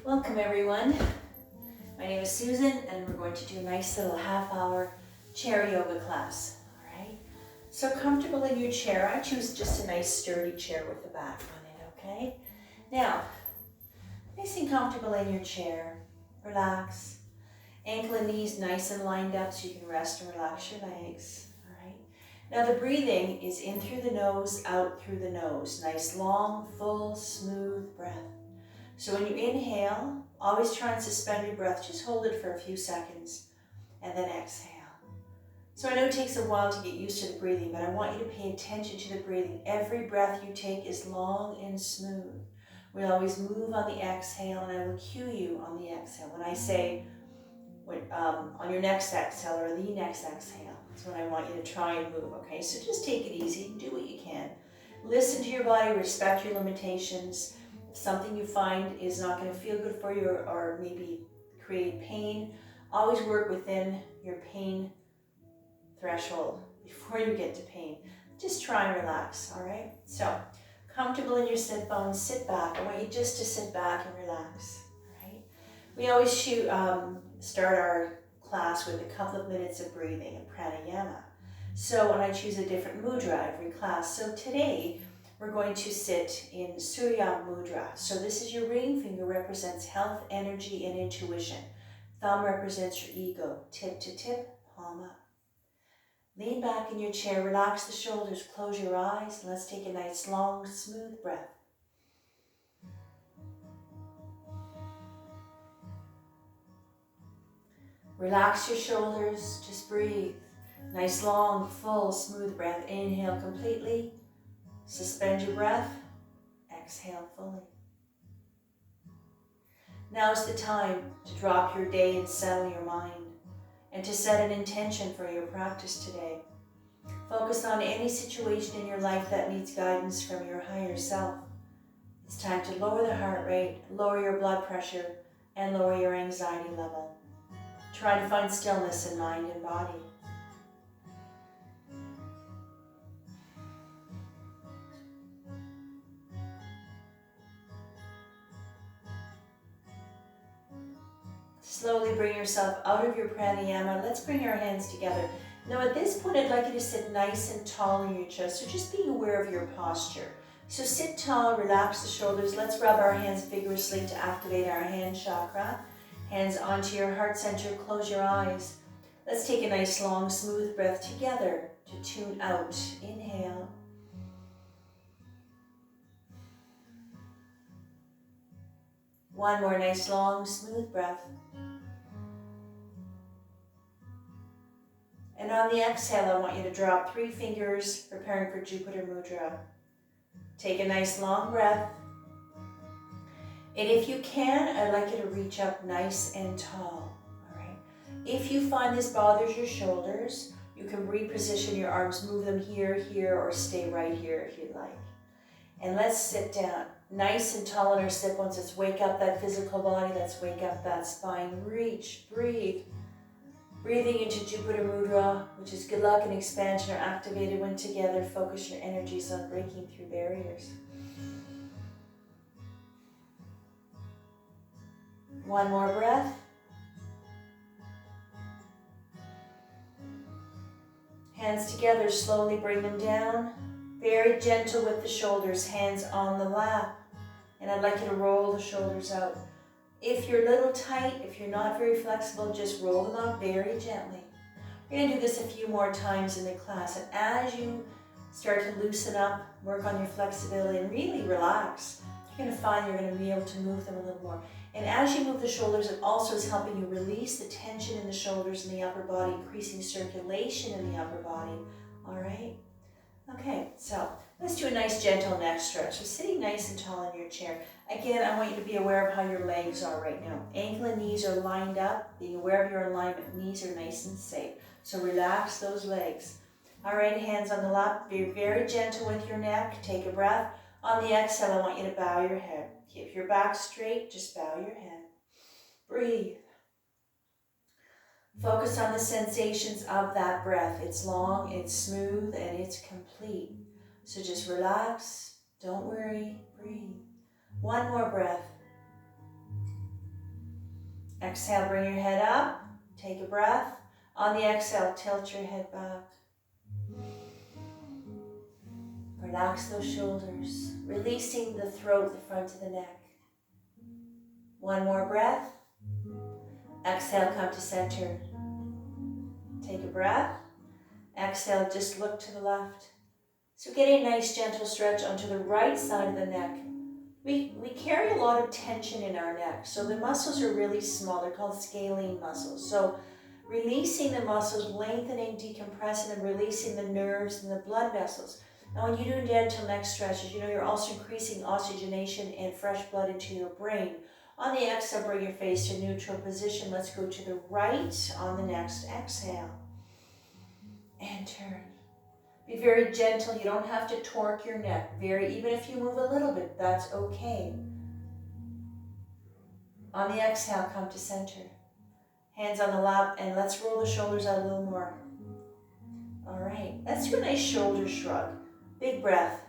Welcome everyone. My name is Susan and we're going to do a nice little half-hour chair yoga class. All right. So comfortable in your chair. I choose just a nice sturdy chair with the back on it, okay? Now, nice and comfortable in your chair. Relax. Ankle and knees nice and lined up so you can rest and relax your legs. All right. Now the breathing is in through the nose, out through the nose. Nice, long, full, smooth breath. So when you inhale, always try and suspend your breath. Just hold it for a few seconds and then exhale. So I know it takes a while to get used to the breathing, but I want you to pay attention to the breathing. Every breath you take is long and smooth. We always move on the exhale, and I will cue you on the exhale. When I say on your next exhale or the next exhale, that's when I want you to try and move, okay? So just take it easy, do what you can. Listen to your body, respect your limitations. If something you find is not going to feel good for you or maybe create pain, always work within your pain threshold before you get to pain. Just try and relax, all right? So, comfortable in your sit bones, sit back. I want you just to sit back and relax, all right? We always start our class with a couple of minutes of breathing, a pranayama. So, and I choose a different mudra every class. So today, we're going to sit in Surya Mudra. So this is your ring finger, represents health, energy, and intuition. Thumb represents your ego, tip to tip, palm up. Lean back in your chair, relax the shoulders, close your eyes, and let's take a nice, long, smooth breath. Relax your shoulders, just breathe. Nice, long, full, smooth breath. Inhale completely. Suspend your breath, exhale fully. Now is the time to drop your day and settle your mind and to set an intention for your practice today. Focus on any situation in your life that needs guidance from your higher self. It's time to lower the heart rate, lower your blood pressure, and lower your anxiety level. Try to find stillness in mind and body. Slowly bring yourself out of your pranayama. Let's bring our hands together. Now at this point, I'd like you to sit nice and tall in your chest. So just being aware of your posture. So sit tall, relax the shoulders. Let's rub our hands vigorously to activate our hand chakra. Hands onto your heart center, close your eyes. Let's take a nice long smooth breath together to tune out. Inhale. One more nice long smooth breath. And on the exhale, I want you to drop 3 fingers, preparing for Jupiter Mudra. Take a nice long breath. And if you can, I'd like you to reach up nice and tall, all right? If you find this bothers your shoulders, you can reposition your arms, move them here, here, or stay right here if you'd like. And let's sit down, nice and tall in our sit bones. Let's wake up that physical body. Let's wake up that spine. Reach, breathe. Breathing into Jupiter Mudra, which is good luck and expansion, are activated when together. Focus your energies on breaking through barriers. One more breath. Hands together, slowly bring them down. Very gentle with the shoulders, hands on the lap. And I'd like you to roll the shoulders out. If you're a little tight, if you're not very flexible, just roll them out very gently. We're going to do this a few more times in the class. And as you start to loosen up, work on your flexibility, and really relax, you're going to find you're going to be able to move them a little more. And as you move the shoulders, it also is helping you release the tension in the shoulders and the upper body, increasing circulation in the upper body. All right? Okay, so let's do a nice gentle neck stretch. So sitting nice and tall in your chair. Again, I want you to be aware of how your legs are right now. Ankle and knees are lined up. Being aware of your alignment. Knees are nice and safe. So relax those legs. All right, hands on the lap. Be very gentle with your neck. Take a breath. On the exhale, I want you to bow your head. Keep your back straight. Just bow your head. Breathe. Focus on the sensations of that breath. It's long, it's smooth, and it's complete. So just relax. Don't worry. Breathe. One more breath. Exhale, bring your head up. Take a breath. On the exhale, tilt your head back. Relax those shoulders, releasing the throat, the front of the neck. One more breath. Exhale, come to center. Take a breath. Exhale, just look to the left. So get a nice gentle stretch onto the right side of the neck. We carry a lot of tension in our neck, so the muscles are really small. They're called scalene muscles. So releasing the muscles, lengthening, decompressing, and releasing the nerves and the blood vessels. Now when you do gentle neck stretches, you know you're also increasing oxygenation and fresh blood into your brain. On the exhale, bring your face to neutral position. Let's go to the right on the next exhale. And turn. Be very gentle. You don't have to torque your neck. Even if you move a little bit, that's okay. On the exhale, come to center. Hands on the lap, and let's roll the shoulders out a little more. All right, let's do a nice shoulder shrug. Big breath.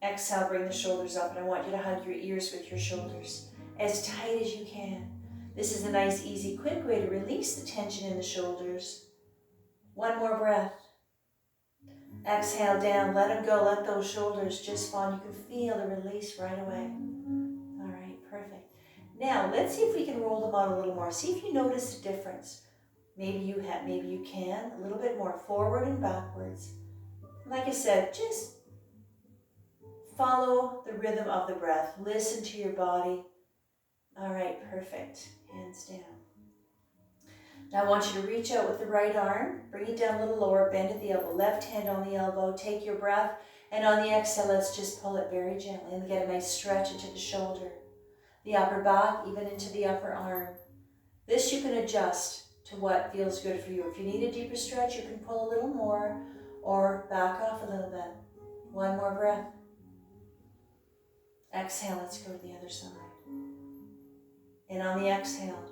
Exhale, bring the shoulders up, and I want you to hug your ears with your shoulders as tight as you can. This is a nice, easy, quick way to release the tension in the shoulders. One more breath. Exhale down, let them go, let those shoulders just fall. You can feel the release right away. All right, perfect. Now, let's see if we can roll them out a little more. See if you notice a difference. Maybe you can, a little bit more forward and backwards. Like I said, just follow the rhythm of the breath. Listen to your body. All right, perfect. Hands down. Now I want you to reach out with the right arm, bring it down a little lower, bend at the elbow, left hand on the elbow, take your breath, and on the exhale, let's just pull it very gently and get a nice stretch into the shoulder, the upper back, even into the upper arm. This you can adjust to what feels good for you. If you need a deeper stretch, you can pull a little more or back off a little bit. One more breath. Exhale, let's go to the other side. And on the exhale,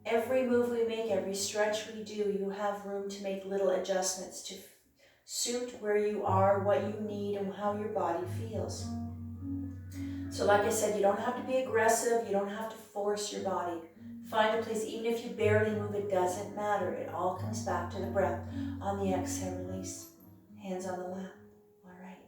every move we make, every stretch we do, you have room to make little adjustments to suit where you are, what you need, and how your body feels. So like I said, you don't have to be aggressive. You don't have to force your body. Find a place, even if you barely move, it doesn't matter. It all comes back to the breath. On the exhale, release. Hands on the lap. All right.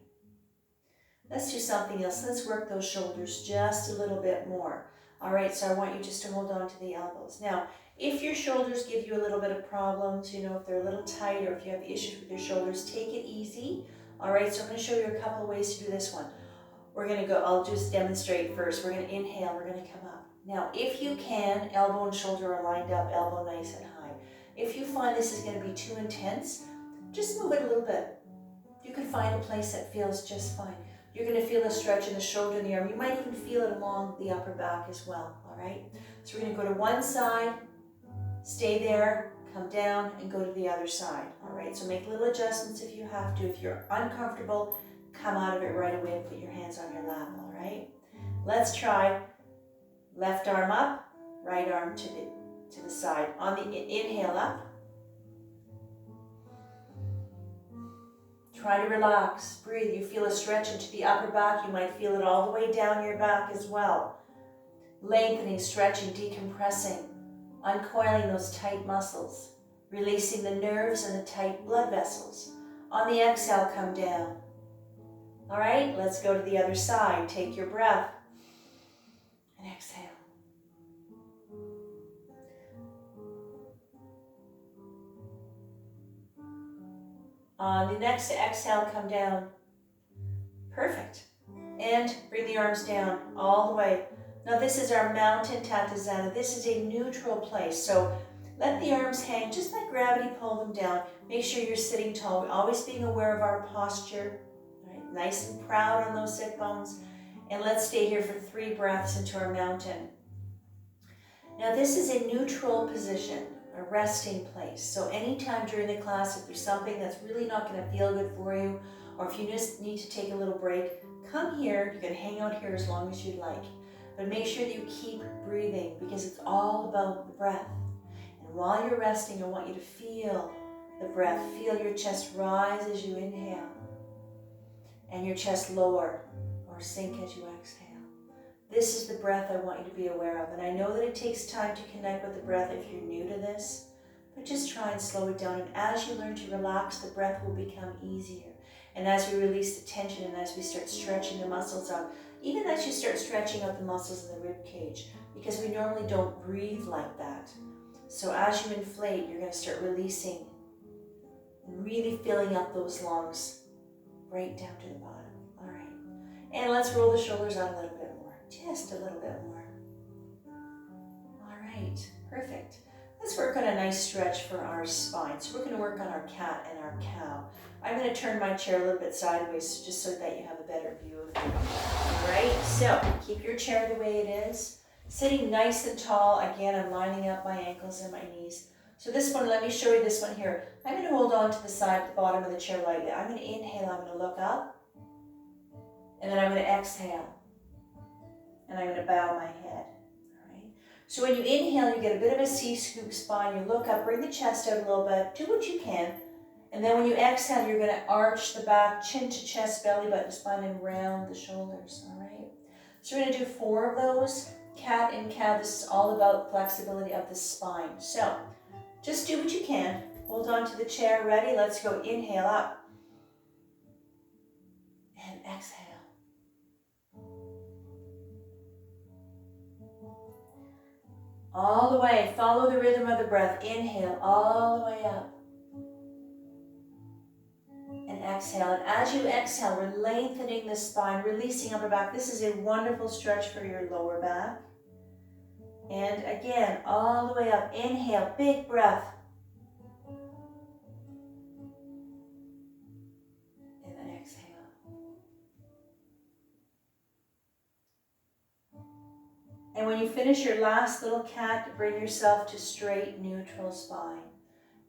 Let's do something else. Let's work those shoulders just a little bit more. All right, so I want you just to hold on to the elbows. Now, if your shoulders give you a little bit of problems, you know, if they're a little tight or if you have issues with your shoulders, take it easy. All right, so I'm going to show you a couple of ways to do this one. We're going to go, I'll just demonstrate first. We're going to inhale, we're going to come up. Now, if you can, elbow and shoulder are lined up, elbow nice and high. If you find this is going to be too intense, just move it a little bit. You can find a place that feels just fine. You're going to feel a stretch in the shoulder and the arm. You might even feel it along the upper back as well, all right? So we're going to go to one side, stay there, come down, and go to the other side, all right? So make little adjustments if you have to. If you're uncomfortable, come out of it right away and put your hands on your lap, all right? Let's try left arm up, right arm to the side. On the inhale up. Try to relax, breathe. You feel a stretch into the upper back. You might feel it all the way down your back as well. Lengthening, stretching, decompressing, uncoiling those tight muscles, releasing the nerves and the tight blood vessels. On the exhale, come down. All right, let's go to the other side. Take your breath and exhale. On the next exhale, come down. Perfect. And bring the arms down all the way. Now this is our mountain Tatasana. This is a neutral place. So let the arms hang, just like gravity, pull them down. Make sure you're sitting tall. We're always being aware of our posture. Right? Nice and proud on those sit bones. And let's stay here for 3 breaths into our mountain. Now this is a neutral position, a resting place. So anytime during the class, if there's something that's really not going to feel good for you, or if you just need to take a little break, come here. You can hang out here as long as you'd like. But make sure that you keep breathing, because it's all about the breath. And while you're resting, I want you to feel the breath. Feel your chest rise as you inhale, and your chest lower or sink as you exhale. This is the breath I want you to be aware of. And I know that it takes time to connect with the breath if you're new to this, but just try and slow it down. And as you learn to relax, the breath will become easier. And as we release the tension and as we start stretching the muscles out, even as you start stretching out the muscles in the rib cage, because we normally don't breathe like that. So as you inflate, you're going to start releasing and really filling up those lungs right down to the bottom. All right. And let's roll the shoulders out a little bit more. Just a little bit more. All right. Perfect. Let's work on a nice stretch for our spine. So we're going to work on our cat and our cow. I'm going to turn my chair a little bit sideways just so that you have a better view of me. All right. So keep your chair the way it is. Sitting nice and tall. Again, I'm lining up my ankles and my knees. So this one, let me show you this one here. I'm going to hold on to the side, the bottom of the chair like that. I'm going to inhale, I'm going to look up. And then I'm going to exhale. And I'm going to bow my head. All right. So when you inhale, you get a bit of a C-scoop spine. You look up, bring the chest out a little bit. Do what you can. And then when you exhale, you're going to arch the back, chin to chest, belly button, spine, and round the shoulders. All right. So we're going to do 4 of those. Cat and cow. This is all about flexibility of the spine. So just do what you can. Hold on to the chair. Ready? Let's go. Inhale up. And exhale. All the way. Follow the rhythm of the breath. Inhale all the way up. And exhale. And as you exhale, we're lengthening the spine, releasing upper back. This is a wonderful stretch for your lower back. And again, all the way up. Inhale, big breath. And then exhale. And when you finish your last little cat, bring yourself to straight, neutral spine.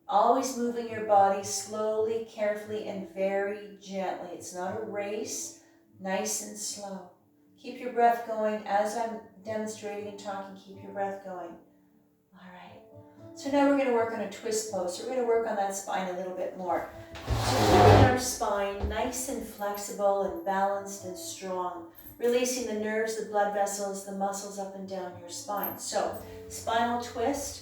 Always moving your body slowly, carefully, and very gently. It's not a race, nice and slow. Keep your breath going. As I'm demonstrating and talking, keep your breath going. All right. So now we're going to work on a twist pose. So we're going to work on that spine a little bit more. So keeping our spine nice and flexible and balanced and strong. Releasing the nerves, the blood vessels, the muscles up and down your spine. So spinal twist.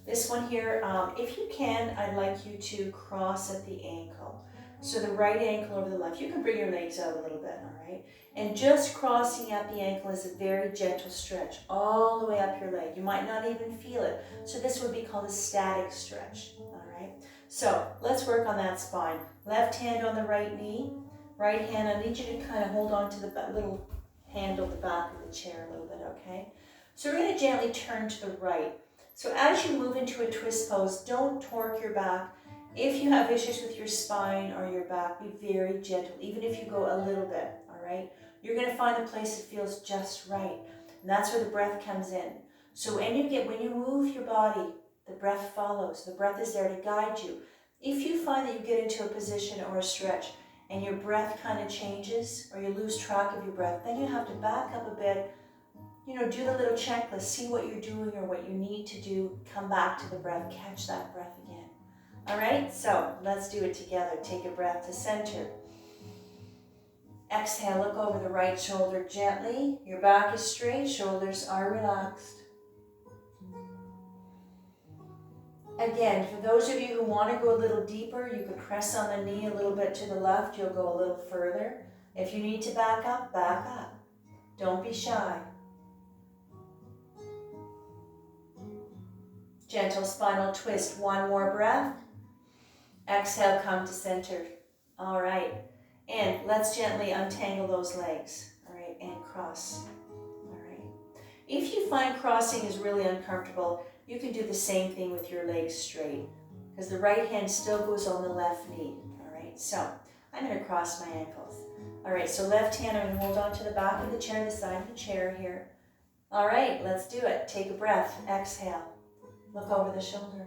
This one here, if you can, I'd like you to cross at the ankle. So the right ankle over the left. You can bring your legs out a little bit, all right? And just crossing at the ankle is a very gentle stretch all the way up your leg. You might not even feel it. So this would be called a static stretch, all right? So let's work on that spine. Left hand on the right knee. Right hand, I need you to kind of hold on to the little handle, the back of the chair a little bit, okay? So we're going to gently turn to the right. So as you move into a twist pose, don't torque your back. If you have issues with your spine or your back, be very gentle, even if you go a little bit, all right? You're going to find a place that feels just right. And that's where the breath comes in. So when you move your body, the breath follows. The breath is there to guide you. If you find that you get into a position or a stretch and your breath kind of changes or you lose track of your breath, then you have to back up a bit. Do the little checklist, see what you're doing or what you need to do, come back to the breath, catch that breath again. All right, so let's do it together. Take a breath to center. Exhale, look over the right shoulder gently. Your back is straight, shoulders are relaxed. Again, for those of you who want to go a little deeper, you could press on the knee a little bit to the left, you'll go a little further. If you need to back up, back up. Don't be shy. Gentle spinal twist. One more breath. Exhale, come to center. All right. And let's gently untangle those legs. All right. And cross. All right. If you find crossing is really uncomfortable, you can do the same thing with your legs straight, because the right hand still goes on the left knee. All right. So I'm going to cross my ankles. All right. So left hand, I'm going to hold on to the back of the chair, the side of the chair here. All right. Let's do it. Take a breath. Exhale. Look over the shoulder.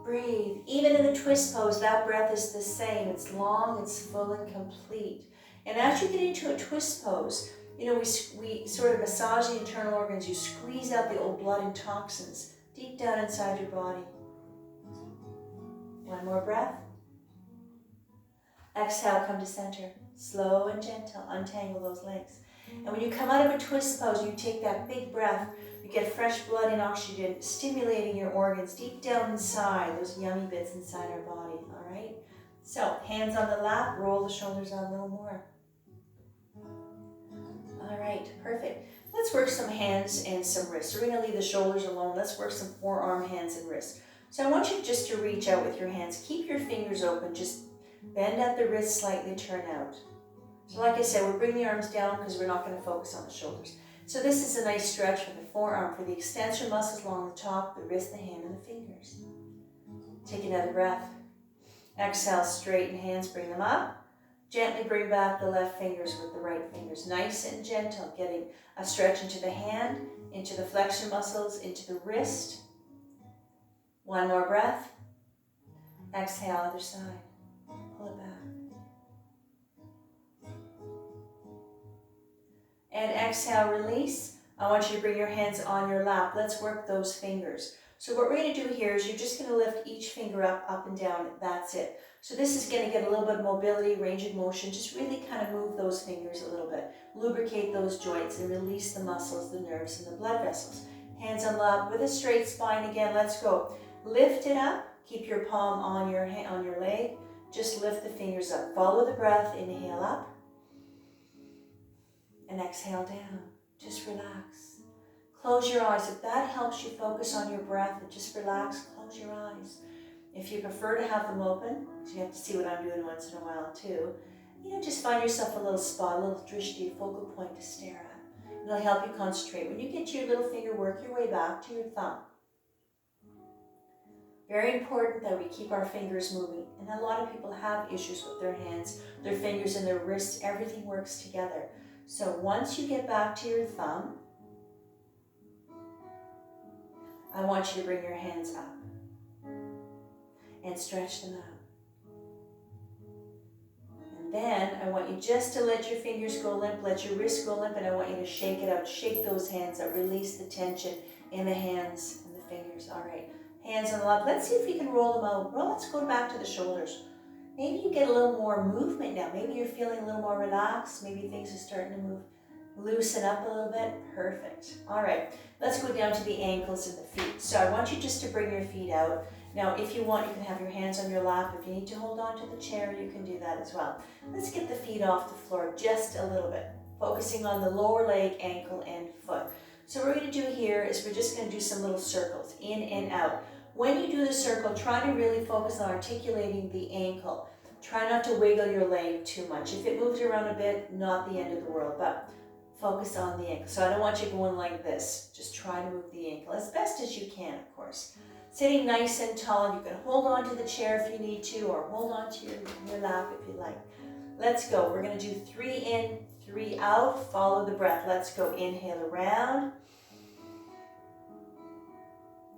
Breathe. Even in the twist pose, that breath is the same. It's long, it's full and complete. And as you get into a twist pose, we sort of massage the internal organs. You squeeze out the old blood and toxins deep down inside your body. One more breath. Exhale, come to center. Slow and gentle. Untangle those legs. And when you come out of a twist pose, you take that big breath, you get fresh blood and oxygen, stimulating your organs deep down inside, those yummy bits inside our body, all right? So, hands on the lap, roll the shoulders out a little more. All right, perfect. Let's work some hands and some wrists. We're gonna leave the shoulders alone. Let's work some forearm, hands, and wrists. So I want you just to reach out with your hands. Keep your fingers open. Just bend at the wrist slightly, turn out. So like I said, we'll bring the arms down because we're not going to focus on the shoulders. So this is a nice stretch for the forearm, for the extensor muscles along the top, the wrist, the hand, and the fingers. Take another breath. Exhale, straighten hands, bring them up. Gently bring back the left fingers with the right fingers. Nice and gentle, getting a stretch into the hand, into the flexion muscles, into the wrist. One more breath. Exhale, other side. Pull it back. And exhale, release. I want you to bring your hands on your lap. Let's work those fingers. So what we're going to do here is you're just going to lift each finger up and down. That's it. So this is going to get a little bit of mobility, range of motion. Just really kind of move those fingers a little bit. Lubricate those joints and release the muscles, the nerves, and the blood vessels. Hands on lap with a straight spine again. Let's go. Lift it up. Keep your palm on your leg. Just lift the fingers up. Follow the breath. Inhale up. And exhale down. Just relax. Close your eyes. If that helps you focus on your breath, and just relax, close your eyes. If you prefer to have them open, because you have to see what I'm doing once in a while too, just find yourself a little spot, a little drishti, focal point to stare at. It'll help you concentrate. When you get to your little finger, work your way back to your thumb. Very important that we keep our fingers moving. And a lot of people have issues with their hands, their fingers, and their wrists. Everything works together. So once you get back to your thumb, I want you to bring your hands up and stretch them out. And then I want you just to let your fingers go limp, let your wrists go limp, and I want you to shake it out. Shake those hands out. Release the tension in the hands and the fingers. All right, hands on the lap. Let's see if we can roll them out. Well, let's go back to the shoulders. Maybe you get a little more movement now. Maybe you're feeling a little more relaxed. Maybe things are starting to move. Loosen up a little bit. Perfect. All right, let's go down to the ankles and the feet. So I want you just to bring your feet out. Now, if you want, you can have your hands on your lap. If you need to hold on to the chair, you can do that as well. Let's get the feet off the floor just a little bit, focusing on the lower leg, ankle, and foot. So what we're going to do here is we're just going to do some little circles, in and out. When you do the circle, try to really focus on articulating the ankle. Try not to wiggle your leg too much. If it moves around a bit, not the end of the world, but focus on the ankle. So I don't want you going like this. Just try to move the ankle as best as you can, of course. Sitting nice and tall. You can hold on to the chair if you need to, or hold on to your lap if you like. Let's go. We're going to do 3 in, 3 out. Follow the breath. Let's go. Inhale around.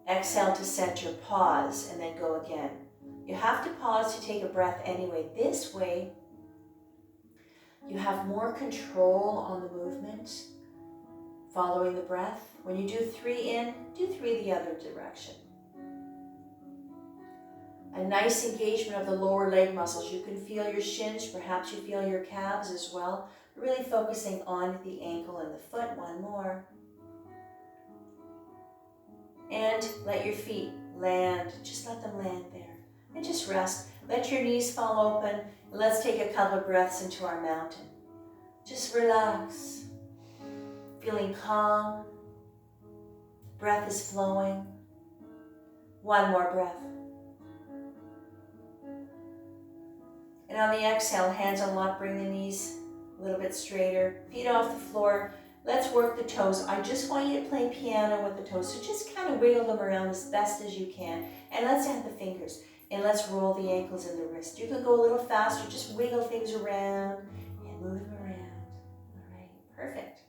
Exhale to center. Pause, and then go again. You have to pause to take a breath anyway. This way, you have more control on the movement, following the breath. When you do 3 in, do 3 the other direction. A nice engagement of the lower leg muscles. You can feel your shins, perhaps you feel your calves as well. Really focusing on the ankle and the foot. One more. And let your feet land. Just let them land there. And just rest. Let your knees fall open. Let's take a couple of breaths into our mountain. Just relax. Feeling calm. Breath is flowing. One more breath. And on the exhale, hands on lap, bring the knees a little bit straighter. Feet off the floor. Let's work the toes. I just want you to play piano with the toes. So just kind of wiggle them around as best as you can. And let's add the fingers. And let's roll the ankles and the wrist. You can go a little faster. Just wiggle things around and move them around. All right, perfect.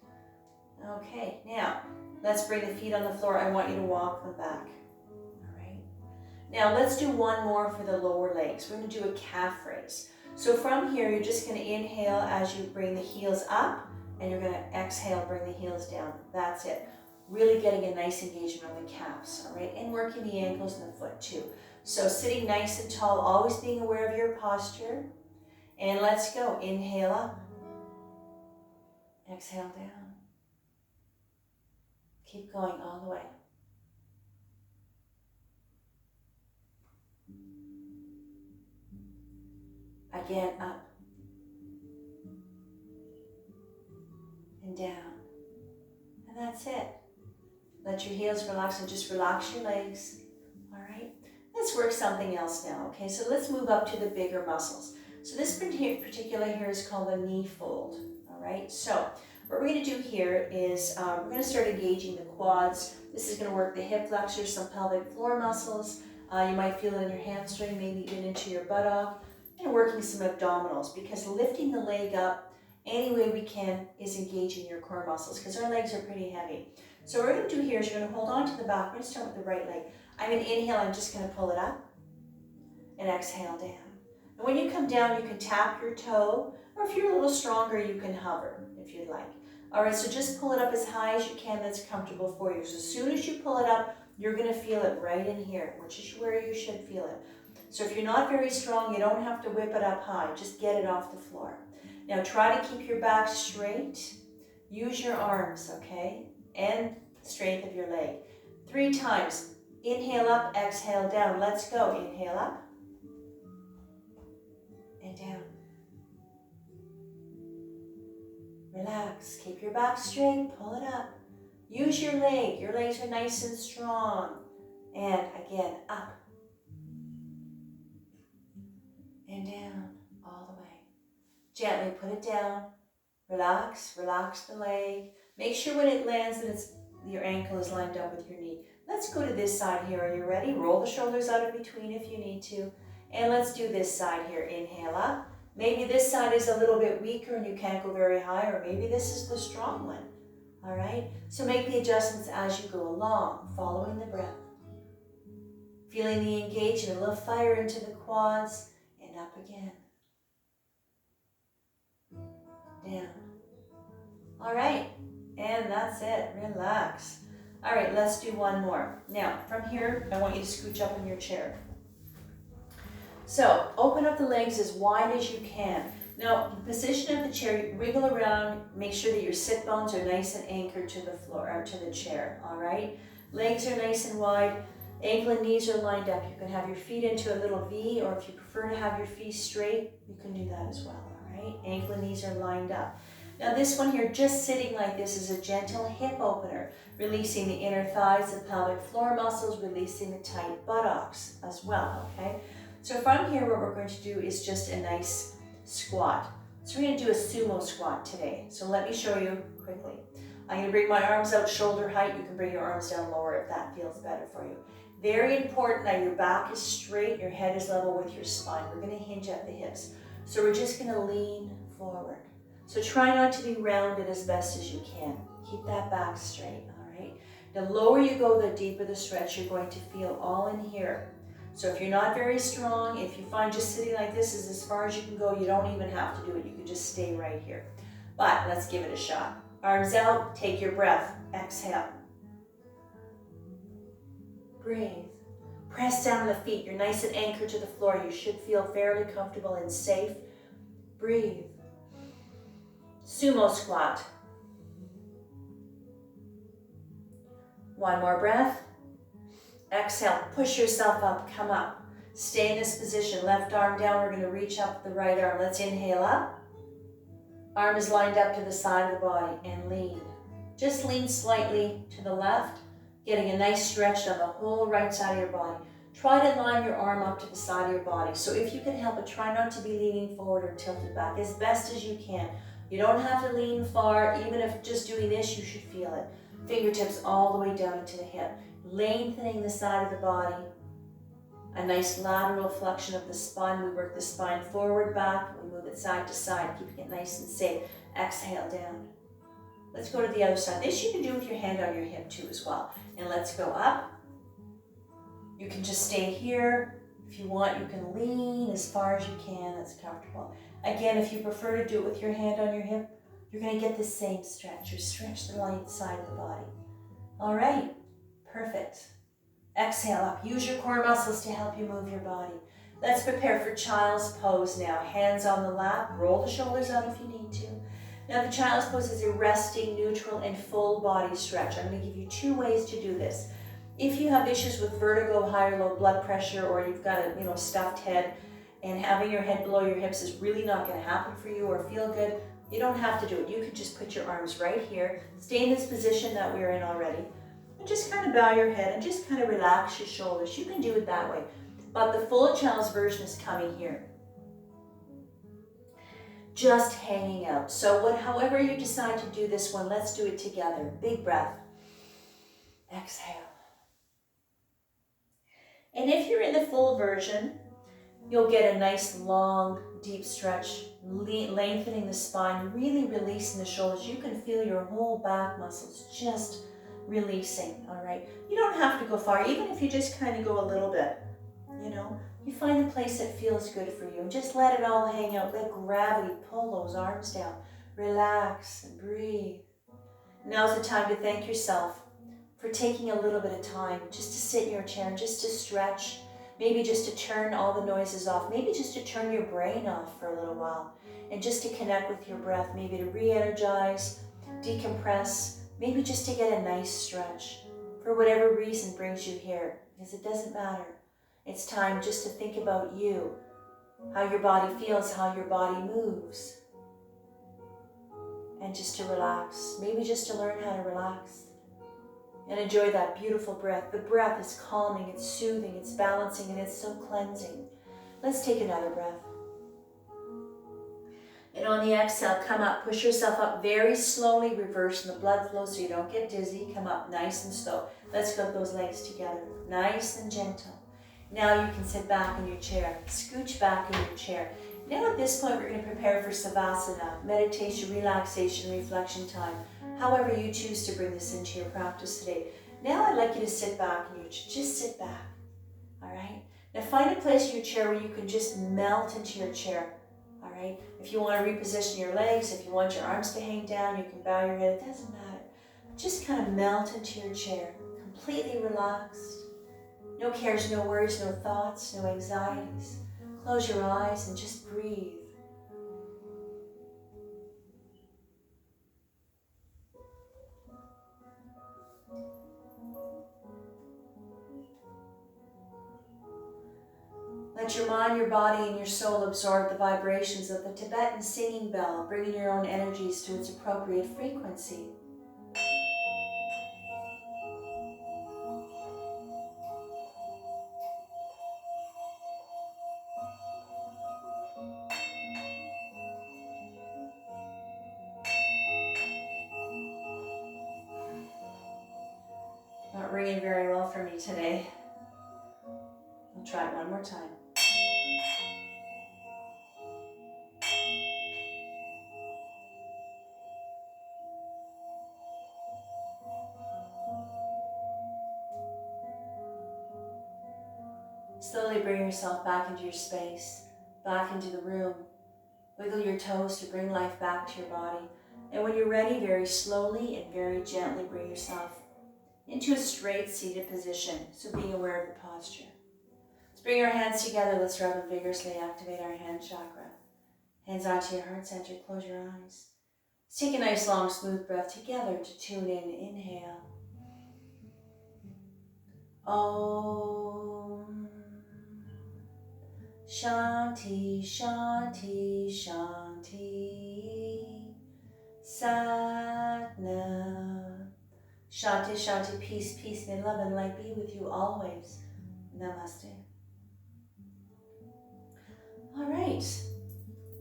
Okay, now let's bring the feet on the floor. I want you to walk them back. All right. Now let's do one more for the lower legs. We're going to do a calf raise. So from here, you're just going to inhale as you bring the heels up, and you're going to exhale, bring the heels down. That's it. Really getting a nice engagement on the calves, all right? And working the ankles and the foot too. So sitting nice and tall, always being aware of your posture. And let's go. Inhale up. Exhale down. Keep going all the way. Again, up and down. And that's it. Let your heels relax and just relax your legs. All right. Let's work something else now. Okay, so let's move up to the bigger muscles. So this particular here is called a knee fold. All right. So what we're going to do here is we're going to start engaging the quads. This is going to work the hip flexors, some pelvic floor muscles. You might feel it in your hamstring, maybe even into your buttock, and working some abdominals, because lifting the leg up any way we can is engaging your core muscles, because our legs are pretty heavy. So what we're going to do here is you're going to hold on to the back. We're going to start with the right leg. I'm going to inhale, I'm just going to pull it up and exhale down. And when you come down, you can tap your toe, or if you're a little stronger, you can hover if you'd like. All right, so just pull it up as high as you can that's comfortable for you. So as soon as you pull it up, you're going to feel it right in here, which is where you should feel it. So if you're not very strong, you don't have to whip it up high. Just get it off the floor. Now try to keep your back straight. Use your arms, okay? And strength of your leg. 3 times. Inhale up, exhale down. Let's go. Inhale up and down. Relax. Keep your back straight. Pull it up. Use your leg. Your legs are nice and strong. And again, up and down all the way. Gently put it down. Relax. Relax the leg. Make sure when it lands that your ankle is lined up with your knee. Let's go to this side here. Are you ready? Roll the shoulders out in between if you need to. And let's do this side here. Inhale up. Maybe this side is a little bit weaker and you can't go very high, or maybe this is the strong one. All right? So make the adjustments as you go along, following the breath. Feeling the engagement, a little fire into the quads, and up again. Down. All right, and that's it. Relax. All right, let's do one more. Now, from here, I want you to scooch up in your chair. So, open up the legs as wide as you can. Now, the position of the chair, you wriggle around, make sure that your sit bones are nice and anchored to the floor, or to the chair, all right? Legs are nice and wide, ankle and knees are lined up. You can have your feet into a little V, or if you prefer to have your feet straight, you can do that as well, all right? Ankle and knees are lined up. Now this one here, just sitting like this, is a gentle hip opener, releasing the inner thighs, the pelvic floor muscles, releasing the tight buttocks as well, okay? So from here, what we're going to do is just a nice squat. So we're going to do a sumo squat today. So let me show you quickly. I'm going to bring my arms out shoulder height. You can bring your arms down lower if that feels better for you. Very important that your back is straight, your head is level with your spine. We're going to hinge at the hips. So we're just going to lean forward. So try not to be rounded as best as you can. Keep that back straight, all right? The lower you go, the deeper the stretch you're going to feel all in here. So if you're not very strong, if you find just sitting like this is as far as you can go, you don't even have to do it. You can just stay right here. But let's give it a shot. Arms out, take your breath. Exhale. Breathe. Press down the feet. You're nice and anchored to the floor. You should feel fairly comfortable and safe. Breathe. Sumo squat. One more breath. Exhale, push yourself up, come up. Stay in this position, left arm down, we're gonna reach up with the right arm. Let's inhale up. Arm is lined up to the side of the body and lean. Just lean slightly to the left, getting a nice stretch on the whole right side of your body. Try to line your arm up to the side of your body. So if you can help it, try not to be leaning forward or tilted back as best as you can. You don't have to lean far, even if just doing this, you should feel it. Fingertips all the way down into the hip. Lengthening the side of the body. A nice lateral flexion of the spine. We work the spine forward, back. We move it side to side, keeping it nice and safe. Exhale down. Let's go to the other side. This you can do with your hand on your hip too as well. And let's go up. You can just stay here. If you want, you can lean as far as you can. That's comfortable. Again, if you prefer to do it with your hand on your hip, you're going to get the same stretch. You stretch the right side of the body. All right. Perfect. Exhale up. Use your core muscles to help you move your body. Let's prepare for child's pose now. Hands on the lap. Roll the shoulders out if you need to. Now the child's pose is a resting, neutral, and full body stretch. I'm going to give you 2 ways to do this. If you have issues with vertigo, high or low blood pressure, or you've got a stuffed head, and having your head below your hips is really not going to happen for you or feel good, you don't have to do it. You can just put your arms right here, stay in this position that we're in already, and just kind of bow your head and just kind of relax your shoulders. You can do it that way. But the full child's version is coming here. Just hanging out. So however you decide to do this one, let's do it together. Big breath. Exhale. And if you're in the full version, you'll get a nice long, deep stretch, lengthening the spine, really releasing the shoulders. You can feel your whole back muscles just releasing, all right? You don't have to go far, even if you just kind of go a little bit, You find a place that feels good for you. Just let it all hang out. Let gravity pull those arms down. Relax and breathe. Now's the time to thank yourself for taking a little bit of time just to sit in your chair, just to stretch, maybe just to turn all the noises off, maybe just to turn your brain off for a little while, and just to connect with your breath, maybe to re-energize, decompress, maybe just to get a nice stretch for whatever reason brings you here, because it doesn't matter. It's time just to think about you, how your body feels, how your body moves, and just to relax, maybe just to learn how to relax. And enjoy that beautiful breath. The breath is calming, it's soothing, it's balancing, and it's so cleansing. Let's take another breath. And on the exhale, come up, push yourself up very slowly, reversing the blood flow so you don't get dizzy. Come up nice and slow. Let's go those legs together, nice and gentle. Now you can sit back in your chair, scooch back in your chair. Now at this point, we're going to prepare for Savasana, meditation, relaxation, reflection time. However you choose to bring this into your practice today. Now I'd like you to sit back in your chair. Just sit back, all right? Now find a place in your chair where you can just melt into your chair, all right? If you want to reposition your legs, if you want your arms to hang down, you can bow your head, it doesn't matter. Just kind of melt into your chair, completely relaxed. No cares, no worries, no thoughts, no anxieties. Close your eyes and just breathe. Let your mind, your body, and your soul absorb the vibrations of the Tibetan singing bell, bringing your own energies to its appropriate frequency. Not ringing very well for me today. I'll try it one more time. Slowly bring yourself back into your space, back into the room. Wiggle your toes to bring life back to your body. And when you're ready, very slowly and very gently bring yourself into a straight seated position, so being aware of the posture. Let's bring our hands together. Let's rather vigorously activate our hand chakra. Hands onto your heart center. Close your eyes. Let's take a nice long smooth breath together to tune in. Inhale. Om. Shanti, Shanti, Shanti. Sat Nam. Shanti, Shanti, peace, peace. May love and light be with you always. Namaste. All right.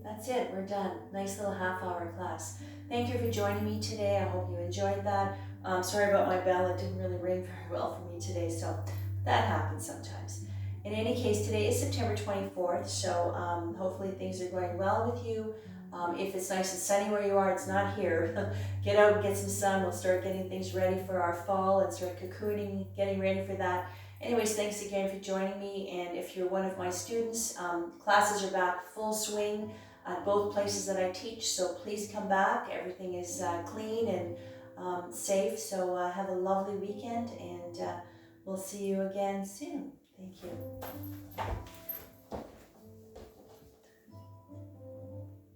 That's it, we're done. Nice little half-hour class. Thank you for joining me today. I hope you enjoyed that. Sorry about my bell, it didn't really ring very well for me today, so that happens sometimes. In any case, today is September 24th, so hopefully things are going well with you. If it's nice and sunny where you are, it's not here. Get out and get some sun. We'll start getting things ready for our fall and start cocooning, getting ready for that. Anyways, thanks again for joining me, and if you're one of my students, classes are back full swing at both places that I teach, so please come back. Everything is clean and safe, so have a lovely weekend, and we'll see you again soon. Thank you.